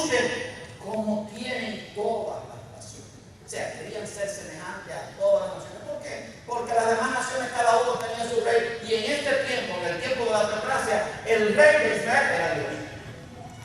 juzgue como tienen todas las naciones. O sea, querían ser semejantes a todas las naciones. ¿Por qué? Porque las demás naciones cada uno tenía su rey, y en este tiempo, en el tiempo de la teocracia, el rey de Israel era Dios.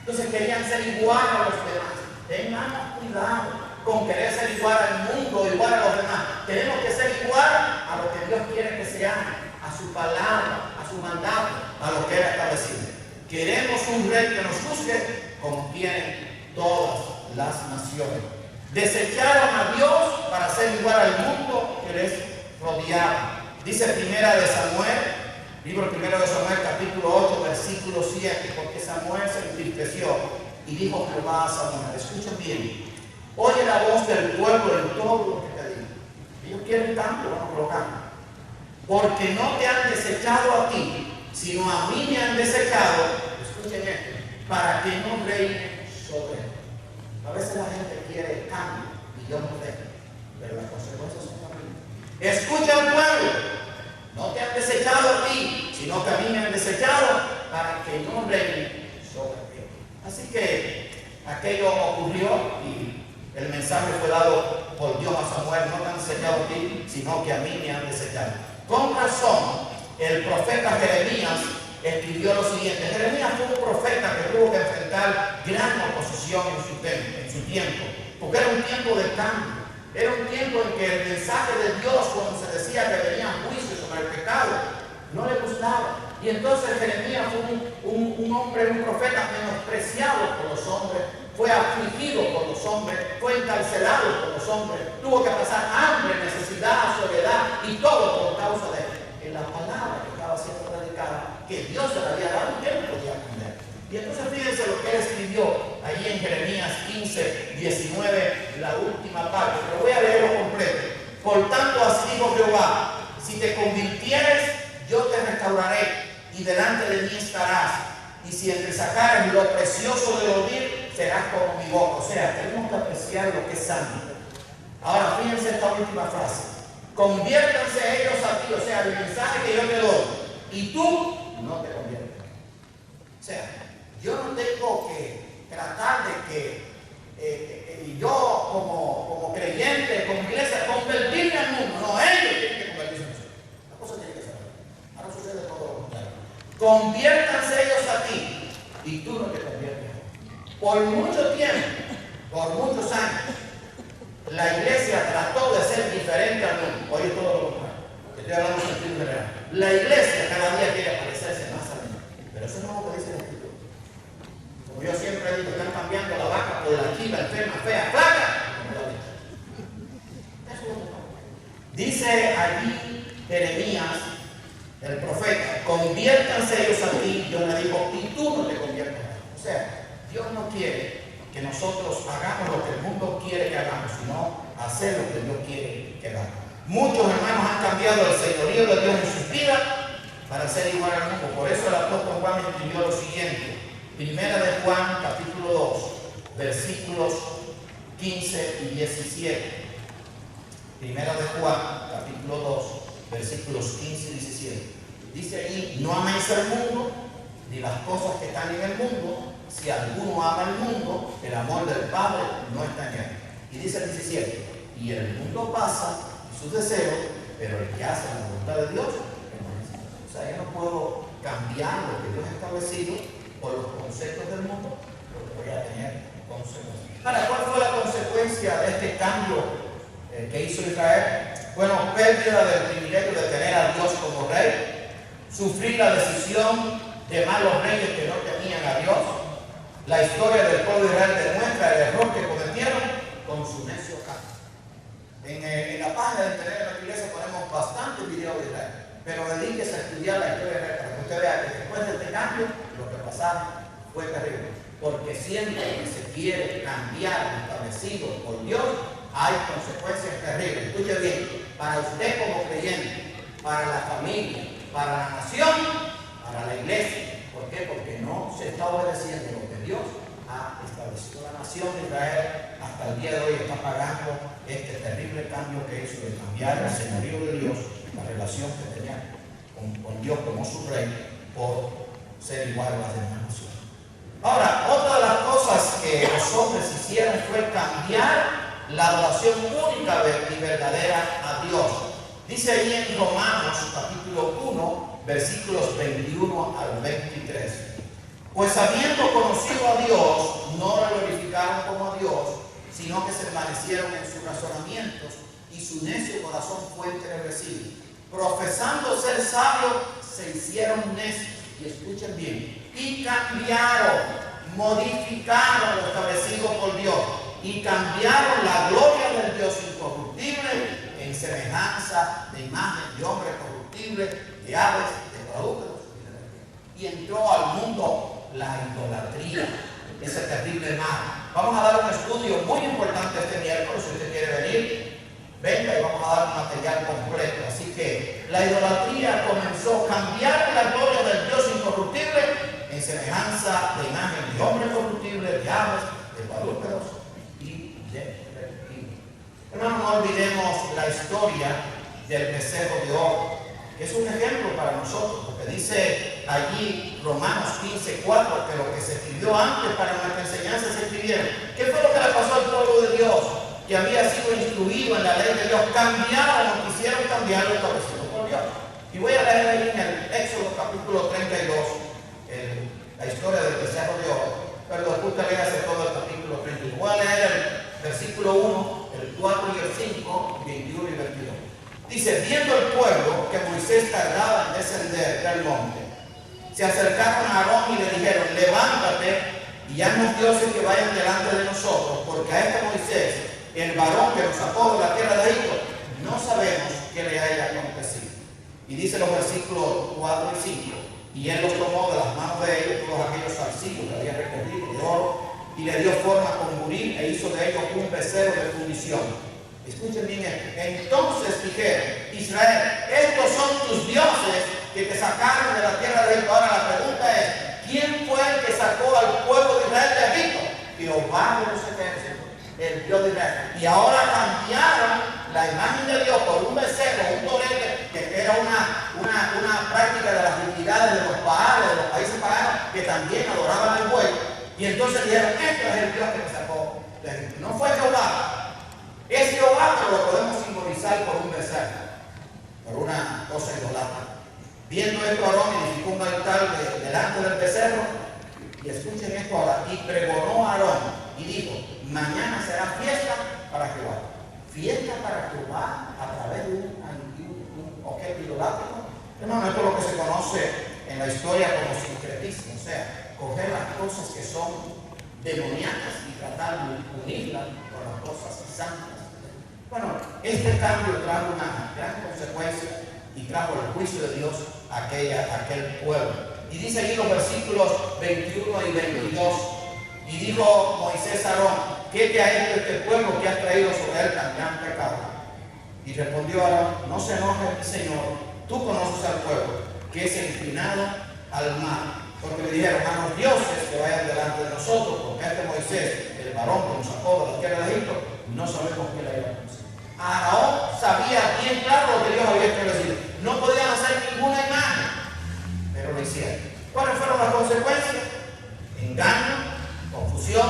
Entonces querían ser igual a los demás. Tengamos cuidado con querer ser igual al mundo, igual a los demás. Tenemos que ser igual a lo que Dios quiere que seamos, a su palabra, a su mandato, a lo que Él ha establecido. Queremos un rey que nos juzgue como tienen todas las naciones. Desecharon a Dios para ser igual al mundo que les rodeaba. Dice Primera de Samuel, libro Primero de Samuel, capítulo 8, versículo 7, porque Samuel se entristeció y dijo Jehová a Samuel, escuchen bien, oye la voz del pueblo en todo lo que te digo. Ellos quieren cambio, vamos a colocar. Porque no te han desechado a ti, sino a mí me han desechado, escuchen esto, para que no reine sobre él. A veces la gente quiere cambio y Dios no deja, pero las consecuencias son terribles. Escucha al pueblo, no te han desechado a ti, sino que a mí me han desechado para que no reine sobre él. Así que aquello ocurrió y el mensaje fue dado por Dios a Samuel, no te han desechado a ti, sino que a mí me han desechado. Con razón, el profeta Jeremías escribió lo siguiente. Jeremías fue un profeta que tuvo que enfrentar gran oposición en su tiempo, porque era un tiempo de cambio. Era un tiempo en que el mensaje de Dios, cuando se decía que venía juicio sobre el pecado, no le gustaba. Y entonces Jeremías fue un hombre, un profeta menospreciado por los hombres, fue afligido por los hombres, fue encarcelado por los hombres, tuvo que pasar hambre, necesidad, soledad y todo por causa de la palabra que estaba siendo predicada, que Dios se le había dado y él podía aprender. Y entonces fíjense lo que él escribió allí en Jeremías 15, 19, la última parte, pero voy a leerlo completo. Por tanto, así dijo Jehová, si te convirtieres, yo te restauraré y delante de mí estarás. Y si entresacares lo precioso de oír, serás como mi boca. O sea, tenemos que apreciar lo que es santo. Ahora, fíjense esta última frase. Conviértanse ellos a ti, o sea, el mensaje que yo te doy, y tú no te conviertas. O sea, yo no tengo que tratar de que yo como creyente, como iglesia, convertirme al mundo. No, ellos tienen que convertirse en nosotros. La cosa tiene que ser así. Ahora sucede todo lo contrario. Conviértanse ellos a ti y tú no te conviertes. Por mucho tiempo, por muchos años, la iglesia trató de ser diferente al mundo. Oye, todo lo contrario. Estoy hablando en sentido general. La iglesia cada día quiere parecerse más a mí. Pero eso no es lo que dice la Escritura. Como yo siempre digo, están cambiando la vaca por la chiva, enferma, fea, flaca. Eso es lo que pasa. Dice allí Jeremías, el profeta, conviértanse ellos a ti. Yo le digo, y tú no te conviertas. O sea, Dios no quiere que nosotros hagamos lo que el mundo quiere que hagamos, sino hacer lo que Dios quiere que hagamos. Muchos hermanos han cambiado el señorío de Dios en sus vidas para ser igual al mundo. Por eso el apóstol Juan escribió lo siguiente. Primera de Juan, capítulo 2, versículos 15 y 17. Primera de Juan, capítulo 2, versículos 15 y 17. Dice allí, no améis al mundo, ni las cosas que están en el mundo. Si alguno ama el mundo, el amor del Padre no está en él. Y dice el 17, y el mundo pasa, y sus deseos, pero el que hace la voluntad de Dios, o sea, yo no puedo cambiar lo que Dios ha establecido por los conceptos del mundo, porque voy a tener consecuencias. Ahora, ¿cuál fue la consecuencia de este cambio que hizo Israel? Bueno, pérdida del privilegio de tener a Dios como rey, sufrir la decisión de malos reyes que no temían a Dios. La historia del pueblo de Israel demuestra el error que cometieron con su necio cambio. En la página de internet de la iglesia ponemos bastantes videos de Israel, pero dedíquese a estudiar la historia de Israel para que usted vea que después de este cambio lo que pasaron fue terrible. Porque siempre que se quiere cambiar lo establecido por Dios, hay consecuencias terribles. Escuche bien, para usted como creyente, para la familia, para la nación, para la iglesia. ¿Por qué? Porque no se está obedeciendo lo que Dios ha establecido. La nación de Israel hasta el día de hoy está pagando este terrible cambio que hizo de cambiar el señorío de Dios, la relación que tenía con Dios como su rey, por ser igual a las demás naciones. Ahora, otra de las cosas que nosotros hicieron fue cambiar la adoración única y verdadera a Dios. Dice ahí en Romanos capítulo 1, versículos 21 al 23. Pues habiendo conocido a Dios, no lo glorificaron como a Dios, sino que se envanecieron en sus razonamientos, y su necio corazón fue entenebrecido. Profesando ser sabios, se hicieron necios. Y escuchen bien, y cambiaron, modificaron lo establecido por Dios, y cambiaron la gloria del Dios incorruptible en semejanza de imagen de hombre corruptible, de aves, de cuadrúpedos. Y entró al mundo la idolatría, ese terrible mal. Vamos a dar un estudio muy importante este miércoles. Si usted quiere venir, venga y vamos a dar un material completo. Así que la idolatría comenzó a cambiar la gloria del Dios incorruptible en semejanza de imagen de hombre corruptible, de aves, de cuadrúpedos y de reptiles. Hermanos, no olvidemos la historia del becerro de oro, que es un ejemplo para nosotros, porque dice allí Romanos 15:4 que lo que se escribió antes para nuestra enseñanza se escribieron. ¿Qué fue lo que le pasó al pueblo de Dios, que había sido instruido en la ley de Dios? Cambiaron o quisieron cambiar lo establecido por Dios. Y voy a leer ahí en el Éxodo capítulo 32 la historia del becerro de oro, pero después usted léase todo el capítulo 32. Voy a leer el versículo 1, el 4 y el 5, 21 y 22. Dice: viendo el pueblo que Moisés tardaba en descender del monte, se acercaron a Aarón y le dijeron: levántate y haznos dioses que vayan delante de nosotros, porque a este Moisés, el varón que nos sacó de la tierra de Egipto, no sabemos qué le haya acontecido. Y dice los versículos 4 y 5: y él los tomó de las manos de ellos, todos aquellos zarcillos que había recogido de oro, y le dio forma con buril, e hizo de ellos un becerro de fundición. Escuchen bien esto. Entonces dijeron: Israel, estos son tus dioses que te sacaron de la tierra de Egipto. Ahora la pregunta es: ¿quién fue el que sacó al pueblo de Israel de Egipto? Jehová de los ejércitos, el Dios de Israel. Y ahora cambiaron la imagen de Dios por un becerro, un torete, que era una práctica de las divinidades de los baales, de los países paganos, que también adoraban el buey. Y entonces dijeron: este es el Dios que me sacó de Egipto. No fue Jehová. Es Jehová, pero lo podemos simbolizar por un becerro, por una cosa idolatra. Viendo esto, Aarón edificó un altar delante del becerro. Y escuchen esto ahora: y pregonó a Aarón y dijo: mañana será fiesta para Jehová. Fiesta para Jehová a través de un objeto idolátrico. Hermano, esto es lo que se conoce en la historia como sincretismo, o sea, coger las cosas que son demoníacas y tratar de unirlas con las cosas santas. Bueno, este cambio trajo una gran consecuencia y trajo el juicio de Dios a aquel pueblo. Y dice allí los versículos 21 y 22: y dijo Moisés a Aarón: ¿qué te ha hecho este pueblo que has traído sobre él tan gran pecado? Y respondió Aarón: no se enoje mi Señor, tú conoces al pueblo, que es inclinado al mar. Porque le dijeron: a los dioses que vayan delante de nosotros, porque este Moisés, el varón que nos sacó de la tierra de Egipto, no sabemos qué le haya acontecido. Aarón sabía bien claro lo que Dios había establecido. No podían hacer ninguna imagen, pero lo hicieron. ¿Cuáles fueron las consecuencias? Engaño, confusión,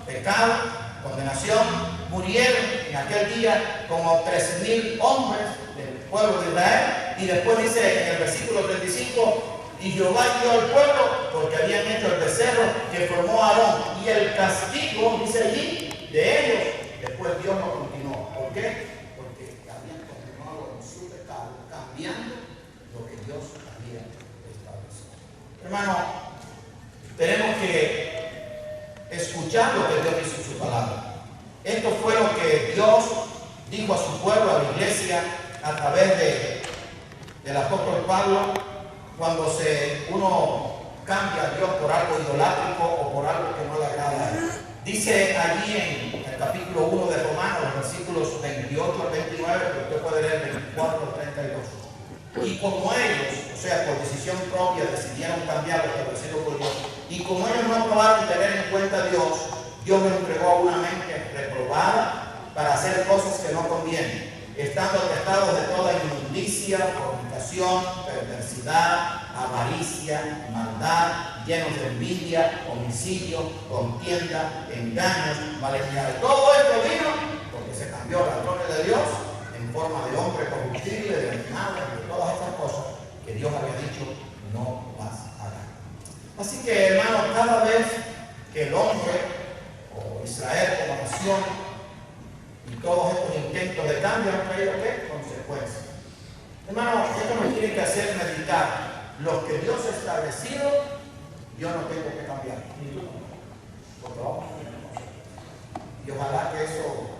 pecado, condenación. Murieron en aquel día como 13,000 hombres del pueblo de Israel. Y después dice en el versículo 35: y Jehová hirió al pueblo porque habían hecho el becerro que formó Aarón. Y el castigo, dice allí, de ellos, después Dios no continuó. ¿Por qué? Porque habían continuado en su pecado, cambiando lo que Dios había establecido. Hermano, tenemos que escuchar lo que Dios dice en su palabra. Esto fue lo que Dios dijo a su pueblo, a la iglesia, a través del apóstol Pablo, cuando uno cambia a Dios por algo idolátrico o por algo que no le agrada a él. Dice allí en el capítulo 1 de Romanos, los versículos 28 al 29, que usted puede leer 24 al 32. Y como ellos, o sea, por decisión propia, decidieron cambiar lo establecido por Dios, y como ellos no probaron tener en cuenta a Dios, Dios les entregó a una mente reprobada para hacer cosas que no convienen, estando atestados de toda inmundicia, fornicación, perversidad, avaricia, maldad, llenos de envidia, homicidio, contienda, engaños, malignidad. Todo esto vino porque se cambió la gloria de Dios en forma de hombre corruptible, de animales, de todas estas cosas que Dios había dicho no vas a hacer. Así que, hermanos, cada vez que el hombre o Israel como nación y todos estos intentos de cambio han traído ¿qué? Consecuencias. Hermano, esto nos tiene que hacer meditar. Lo que Dios ha establecido, yo no tengo que cambiar. Porque vamos a hacer una cosa. Y ojalá que eso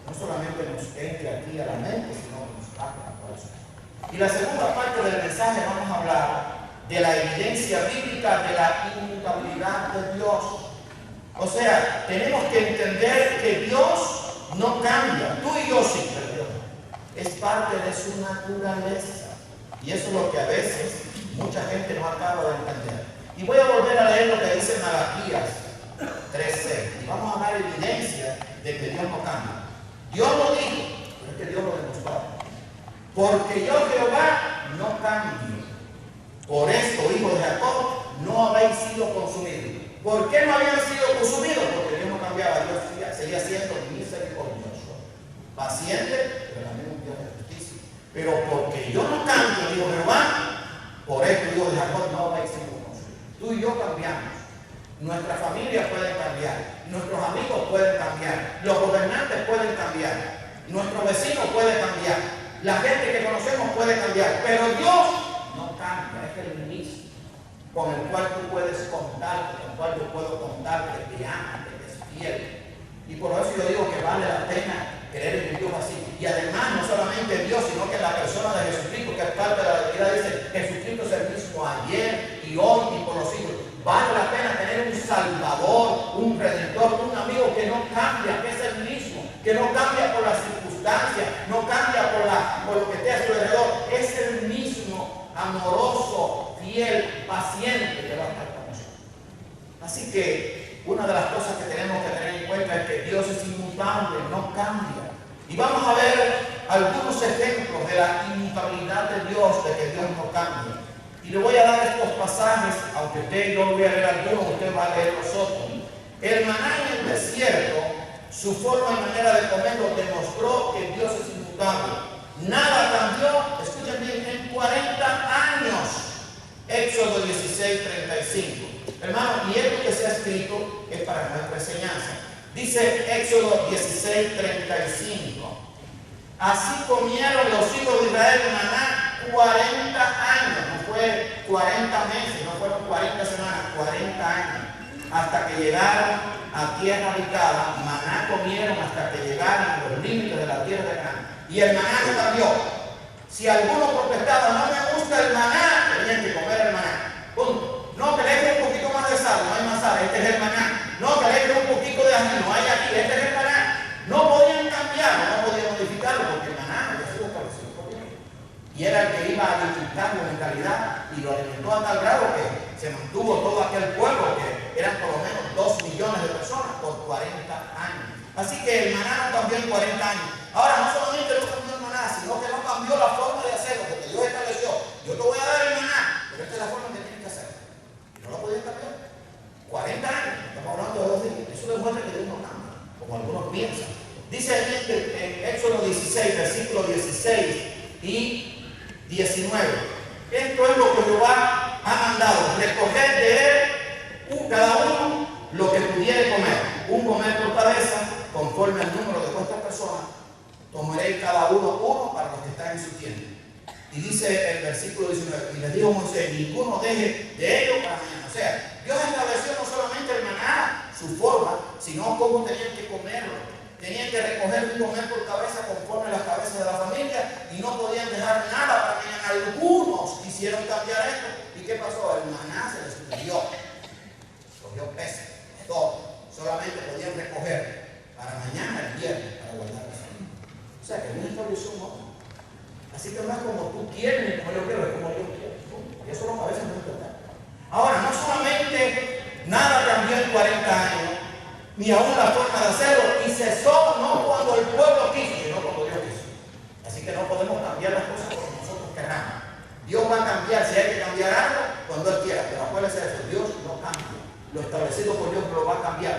no solamente nos entre aquí a la mente, sino que nos saque al corazón. Y la segunda parte del mensaje vamos a hablar de la evidencia bíblica de la inmutabilidad de Dios. O sea, tenemos que entender que Dios no cambia. Tú y yo sí, pero Dios no. Es parte de su naturaleza. Y eso es lo que a veces mucha gente no acaba de entender. Y voy a volver a leer lo que dice Malaquías 3:6. Y vamos a dar evidencia de que Dios no cambia. Dios lo dijo, pero es que Dios lo demostró. Porque yo, Jehová, no cambio. Por esto, hijos de Jacob, no habéis sido consumidos. ¿Por qué no habían sido consumidos? Porque Dios no cambiaba. Dios seguía siendo misericordioso, paciente, pero también un Dios de justicia. Pero porque yo no cambio, dijo Jehová, por esto, hijos de Jacob, no habéis sido consumidos. Tú y yo cambiamos. Nuestras familias pueden cambiar. Nuestros amigos pueden cambiar. Los gobernantes pueden cambiar. Nuestros vecinos pueden cambiar. La gente que conocemos puede cambiar. Pero Dios no cambia. Es el mismo con el cual tú puedes contarte, con el cual yo puedo contarte que te ama, que te es fiel. Y por eso yo digo que vale la pena creer en un Dios así. Y además, no solamente Dios, sino que la persona de Jesucristo, que es parte de la deidad, dice: Jesucristo es el mismo ayer y hoy y por los siglos. Vale la pena tener un Salvador, un Redentor, un amigo que no cambia, que es el mismo, que no cambia por las circunstancias, no cambia por lo que esté a su alrededor. Es el mismo, amoroso, fiel, paciente, que va a estar con nosotros. Así que una de las cosas que tenemos que tener en cuenta es que Dios es inmutable, no cambia. Y vamos a ver algunos ejemplos de la inmutabilidad de Dios, de que Dios no cambia. Y le voy a dar estos pasajes, aunque usted no voy a leer algunos, usted va a leer los otros. El maná en el desierto, su forma y manera de comerlo demostró que Dios es inmutable. Nada cambió, escuchen bien, en 40 años. Éxodo 16:35. Hermano, y esto que se ha escrito es para nuestra enseñanza. Dice Éxodo 16:35. Así comieron los hijos de Israel maná 40 años, no fue 40 meses, no fueron 40 semanas, 40 años, hasta que llegaron a tierra habitada. Maná comieron hasta que llegaron a los límites de la tierra de Canaán. Y el maná no cambió. Si alguno protestaba: no me gusta el maná, tenían que comer el maná. Punto. No, que le eche un poquito más de sal, no hay más sal, este es el maná. No, que le eche un poquito de ají, no hay aquí, este es el maná. No podían cambiarlo, no podían modificarlo, porque el maná había sido establecido por Dios. Y era el que iba alimentando en calidad, y lo alimentó a tal grado que se mantuvo todo aquel pueblo, que eran por lo menos 2 millones de personas por 40 años. Así que el maná no cambió en 40 años. Ahora, no solamente no cambió el maná, sino que no cambió la forma de hacerlo, porque Dios estableció: yo te voy a dar el maná, pero esta es la forma que tienes que hacerlo. Y no lo podían cambiar. 40 años, estamos hablando de 2 días. Eso demuestra que Dios no cambia, como algunos piensan. Dice en Éxodo 16, versículos 16 y 19. Esto es lo que Jehová ha mandado: recoger de él cada uno lo que pudiere comer, un comer por cabeza, conforme al número de vuestras personas. Tomaréis cada uno para los que están en su tienda. Y dice el versículo 19: y les dijo Moisés: ninguno deje de ellos para mañana. O sea, Dios estableció no solamente el maná, su forma, sino cómo tenían que comerlo. Tenían que recoger un comer por cabeza conforme a las cabezas de la familia, y no podían dejar nada para mañana. Algunos quisieron cambiar esto. ¿Y qué pasó? El maná se les perdió. Cogió peso, todo. Solamente podían recoger para mañana, el viernes, para guardar la familia. O sea, que Dios estableció un orden. Así que no es como tú quieres ni como yo quiero, es como yo quiero. Y eso a veces no es verdad. Ahora, no solamente nada cambió en 40 años, ni aún la forma de hacerlo, y cesó no cuando el pueblo quiso, sino cuando Dios quiso. Así que no podemos cambiar las cosas como nosotros queramos. Dios va a cambiar, si hay que cambiar algo, cuando Él quiera. Pero acuérdense de eso, Dios no cambia. Lo establecido por Dios lo va a cambiar.